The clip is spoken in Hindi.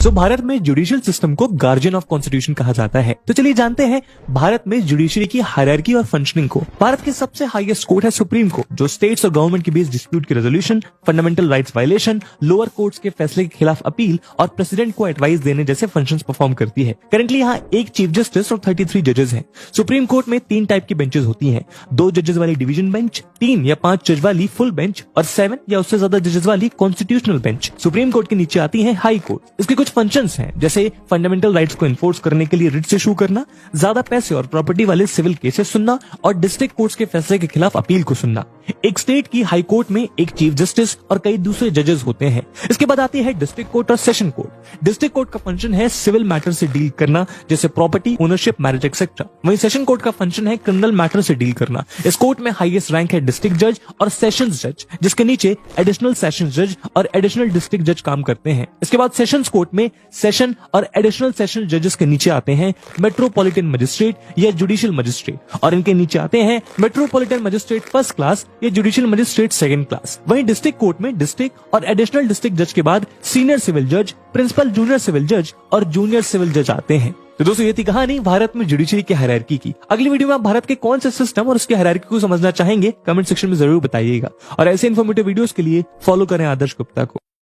भारत में जुडिशियल सिस्टम को गार्जियन ऑफ कॉन्स्टिट्यूशन कहा जाता है। तो चलिए जानते हैं भारत में जुडिशरी की हायरार्की और फंक्शनिंग को। भारत की सबसे हाईएस्ट कोर्ट है सुप्रीम कोर्ट, जो स्टेट्स और गवर्नमेंट के बीच डिस्प्यूट की resolution, fundamental rights violation, lower courts के फैसले के खिलाफ अपील और प्रेसिडेंट को एडवाइस देने जैसे फंक्शंस परफॉर्म करती है। करंटली यहाँ एक चीफ जस्टिस और 33 जजेस हैं। सुप्रीम कोर्ट में 3 टाइप की बेंचेस होती हैं, 2 जजेस वाली डिवीजन बेंच, 3 या 5 जज वाली फुल बेंच और 7 या उससे ज्यादा जजेस वाली कॉन्स्टिट्यूशनल बेंच। सुप्रीम कोर्ट के नीचे आती है हाई कोर्ट। इसके कुछ फंक्शंस हैं, जैसे फंडामेंटल राइट्स को इन्फोर्स करने के लिए रिट्स इशू करना, ज्यादा पैसे और प्रॉपर्टी वाले सिविल केसेस सुनना और डिस्ट्रिक्ट कोर्ट्स के फैसले के खिलाफ अपील को सुनना। एक स्टेट की हाई कोर्ट में एक चीफ जस्टिस और कई दूसरे जजेस होते हैं। इसके बाद आती है डिस्ट्रिक्ट कोर्ट और सेशन कोर्ट। डिस्ट्रिक्ट कोर्ट का फंक्शन है सिविल मैटर से डील करना, जैसे प्रॉपर्टी, ओनरशिप, मैरिज एक्सेट्रा। वहीं सेशन कोर्ट का फंक्शन है क्रिमिनल मैटर से डील करना। इस कोर्ट में हाईएस्ट रैंक है डिस्ट्रिक्ट जज और सेशंस जज, जिसके नीचे एडिशनल सेशंस जज और एडिशनल डिस्ट्रिक्ट जज काम करते हैं। इसके बाद सेशंस कोर्ट में सेशन और एडिशनल सेशन जजेस के नीचे आते हैं मेट्रोपॉलिटन मजिस्ट्रेट या जुडिशियल मजिस्ट्रेट, और इनके नीचे आते हैं मेट्रोपॉलिटन मजिस्ट्रेट फर्स्ट क्लास या जुडिशियल मजिस्ट्रेट सेकंड क्लास। वहीं डिस्ट्रिक्ट कोर्ट में डिस्ट्रिक्ट और एडिशनल डिस्ट्रिक्ट जज के बाद सीनियर सिविल जज, प्रिंसिपल जूनियर सिविल जज और जूनियर सिविल जज आते हैं। तो दोस्तों ये थी कहानी भारत में जुडिशरी की हायरार्की की। अगली वीडियो में आप भारत के कौन से सिस्टम और उसकी हायरार्की को समझना चाहेंगे, कमेंट सेक्शन में जरूर बताइएगा। और ऐसे इन्फॉर्मेटिव वीडियोस के लिए फॉलो करें आदर्श गुप्ता को।